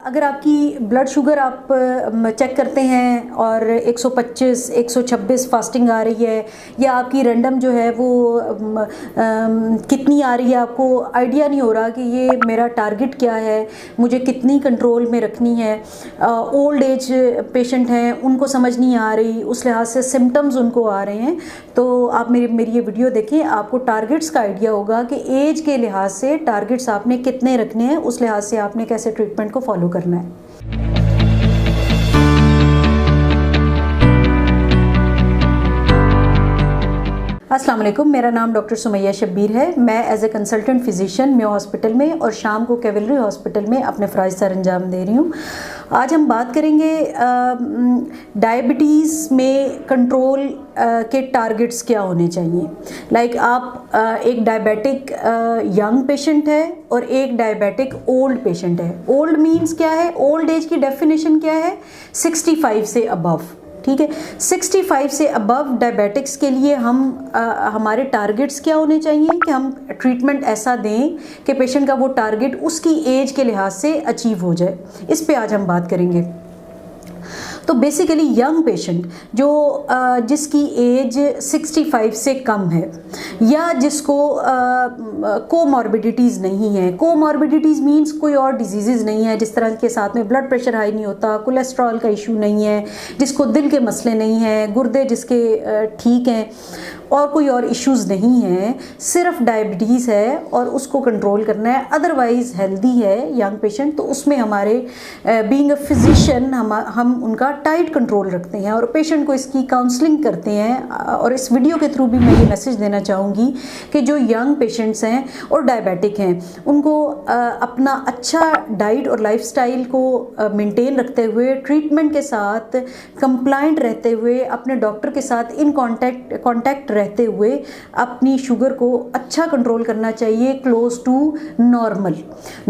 अगर आपकी blood sugar आप चेक करते हैं और 125, 126 फास्टिंग आ रही है, या आपकी रैंडम जो है वो कितनी आ रही है, आपको आइडिया नहीं हो रहा कि ये मेरा टारगेट क्या है, मुझे कितनी कंट्रोल में रखनी है। ओल्ड एज पेशेंट हैं, उनको समझ नहीं आ रही, उस लिहाज से सिम्टम्स उनको आ रहे हैं, तो आप मेरी ये वीडियो देखें, आपको टारगेट्स का आइडिया होगा कि एज के लिहाज से टारगेट्स आपने कितने रखने हैं, उस लिहाज से आपने कैसे ट्रीटमेंट को फॉलो करना है। अस्सलाम वालेकुम, मेरा नाम डॉक्टर सुमैया शब्बीर है। मैं as a consultant physician Mayo hospital में और शाम को कैवलरी हॉस्पिटल में अपने फ़राइज़ सर अंजाम दे रही हूँ। आज हम बात करेंगे डायबिटीज़ में कंट्रोल के टारगेट्स क्या होने चाहिए। लाइक आप एक डायबिटिक यंग पेशेंट है और एक डायबिटिक ओल्ड पेशेंट है। ओल्ड मीन्स क्या है, ओल्ड एज की डेफिनेशन क्या है, 65 से अबव। ठीक है, 65 से अबव डायबिटिक्स के लिए हमारे टारगेट्स क्या होने चाहिए कि हम ट्रीटमेंट ऐसा दें कि पेशेंट का वो टारगेट उसकी एज के लिहाज से अचीव हो जाए। इस पे आज हम बात करेंगे। तो बेसिकली यंग पेशेंट जिसकी एज 65 से कम है या जिसको कोमॉर्बिडिटीज़ नहीं है। कोमॉर्बिडिटीज़ मींस कोई और डिजीज़ नहीं है, जिस तरह के साथ में ब्लड प्रेशर हाई नहीं होता, कोलेस्ट्रॉल का इशू नहीं है, जिसको दिल के मसले नहीं हैं, गुर्दे जिसके ठीक हैं और कोई और इश्यूज़ नहीं हैं, सिर्फ डायबिटीज़ है और उसको कंट्रोल करना है, अदरवाइज़ हेल्दी है यंग पेशेंट, तो उसमें हमारे बीइंग अ फिजिशियन हम उनका टाइट कंट्रोल रखते हैं और पेशेंट को इसकी काउंसलिंग करते हैं। और इस वीडियो के थ्रू भी मैं ये मैसेज देना चाहूँगी कि जो यंग पेशेंट्स हैं और डायबिटिक हैं, उनको अपना अच्छा डाइट और लाइफस्टाइल को मेंटेन रखते हुए, ट्रीटमेंट के साथ कंप्लाइंट रहते हुए, अपने डॉक्टर के साथ इन कॉन्टैक्ट रहते हुए अपनी शुगर को अच्छा कंट्रोल करना चाहिए, close to normal.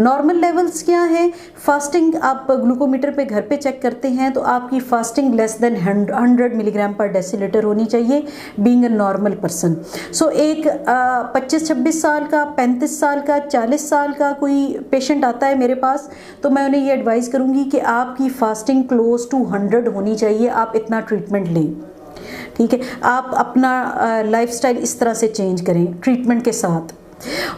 Normal levels क्या है, फास्टिंग आप ग्लूकोमीटर पे घर पे चेक करते हैं तो आपकी फास्टिंग लेस देन 100 मिलीग्राम पर डेसीलीटर होनी चाहिए, बीइंग अ नॉर्मल पर्सन। सो एक 25-26 साल का, 35 साल का, 40 साल का कोई पेशेंट आता है मेरे पास, तो मैं उन्हें ये एडवाइस करूँगी कि आपकी फास्टिंग क्लोज टू 100 होनी चाहिए, आप इतना ट्रीटमेंट लें। ठीक है, आप अपना लाइफस्टाइल इस तरह से चेंज करें ट्रीटमेंट के साथ।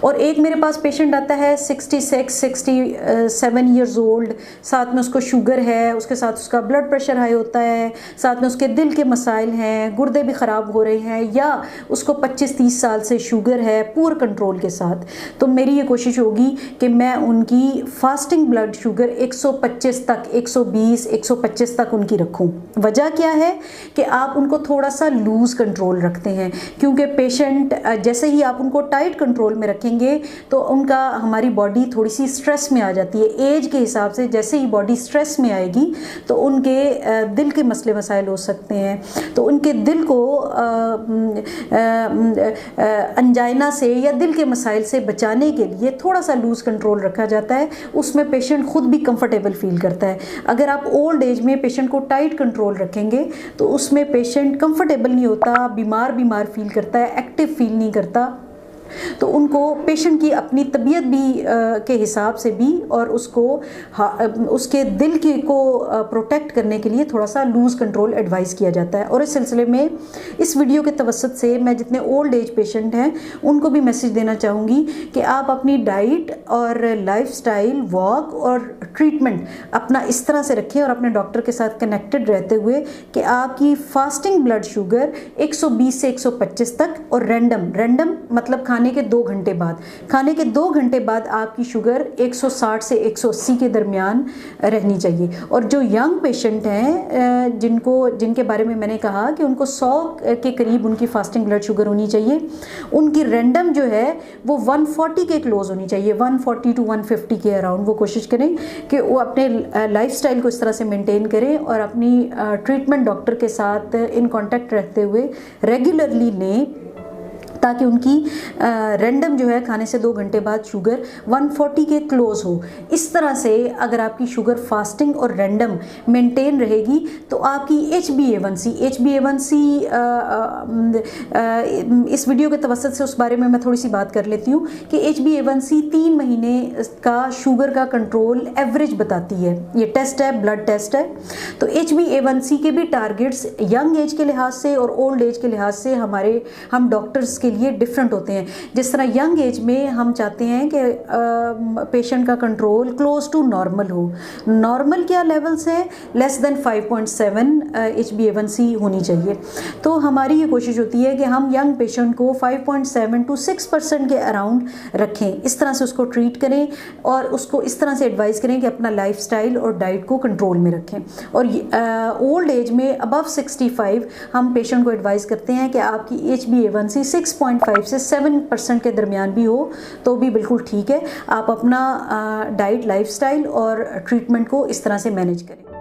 और एक मेरे पास पेशेंट आता है 67 ईयर्स ओल्ड, साथ में उसको शुगर है, उसके साथ उसका ब्लड प्रेशर हाई होता है, साथ में उसके दिल के मसाइल हैं, गुर्दे भी ख़राब हो रहे हैं, या उसको 25-30 साल से शुगर है पुअर कंट्रोल के साथ। तो मेरी ये कोशिश होगी कि मैं उनकी फास्टिंग ब्लड शुगर 125 तक, 120, 125 तक उनकी रखूँ। वजह क्या है कि आप उनको थोड़ा सा लूज़ कंट्रोल रखते हैं, क्योंकि पेशेंट जैसे ही आप उनको टाइट कंट्रोल में रखेंगे तो उनका, हमारी बॉडी थोड़ी सी स्ट्रेस में आ जाती है। एज के हिसाब से जैसे ही बॉडी स्ट्रेस में आएगी तो उनके दिल के मसले मसाइल हो सकते हैं, तो उनके दिल को अंजाइना से या दिल के मसाइल से बचाने के लिए थोड़ा सा लूज़ कंट्रोल रखा जाता है। उसमें पेशेंट खुद भी कंफर्टेबल फील करता है। अगर आप ओल्ड एज में पेशेंट को टाइट कंट्रोल रखेंगे तो उसमें पेशेंट कंफर्टेबल नहीं होता, बीमार फील करता है, एक्टिव फील नहीं करता। तो उनको पेशेंट की अपनी तबीयत भी के हिसाब से भी और उसके दिल को प्रोटेक्ट करने के लिए थोड़ा सा लूज़ कंट्रोल एडवाइस किया जाता है। और इस सिलसिले में इस वीडियो के तवस्सुत से मैं जितने ओल्ड एज पेशेंट हैं उनको भी मैसेज देना चाहूँगी कि आप अपनी डाइट और लाइफस्टाइल, वॉक और ट्रीटमेंट अपना इस तरह से रखें और अपने डॉक्टर के साथ कनेक्टेड रहते हुए कि आपकी फास्टिंग ब्लड शुगर 120 से 125 तक और रैंडम मतलब खाने के 2 घंटे बाद आपकी शुगर 160 से 180 के दरमियान रहनी चाहिए। और जो यंग पेशेंट हैं जिनके बारे में मैंने कहा कि उनको 100 के करीब उनकी फास्टिंग ब्लड शुगर होनी चाहिए, उनकी रैंडम जो है वो 140 के क्लोज होनी चाहिए, 140 to 150 के अराउंड वो कोशिश करें कि वो अपने लाइफस्टाइल को इस तरह से मेंटेन करें और अपनी ट्रीटमेंट डॉक्टर के साथ इन कांटेक्ट रहते हुए रेगुलरली लें, ताकि उनकी रैंडम जो है खाने से 2 घंटे बाद शुगर 140 के क्लोज हो। इस तरह से अगर आपकी शुगर फास्टिंग और रैंडम मेंटेन रहेगी तो आपकी HbA1c इस वीडियो के तवसत से उस बारे में मैं थोड़ी सी बात कर लेती हूँ कि HbA1c 3 महीने का शुगर का कंट्रोल एवरेज बताती है। ये टेस्ट है, ब्लड टेस्ट है। तो HbA1c के भी टारगेट्स यंग एज के लिहाज से और ओल्ड एज के लिहाज से हम डॉक्टर्स के लिए डिफरेंट होते हैं। जिस तरह यंग एज में हम चाहते हैं कि पेशेंट का कंट्रोल क्लोज टू नॉर्मल हो। नॉर्मल क्या लेवल्स है? लेस देन 5.7 HbA1c होनी चाहिए। तो हमारी ये कोशिश होती है कि हम यंग पेशेंट को 5.7 to 6% के अराउंड रखें। इस तरह से उसको ट्रीट करें और उसको इस तरह से एडवाइस करें कि अपना लाइफस्टाइल और डाइट को कंट्रोल में रखें। और ओल्ड एज में अबव 65 हम पेशेंट को एडवाइस करते हैं कि आपकी HbA1c 6.5 से 7% के दरमियान भी हो तो भी बिल्कुल ठीक है। आप अपना डाइट, लाइफस्टाइल और ट्रीटमेंट को इस तरह से मैनेज करें।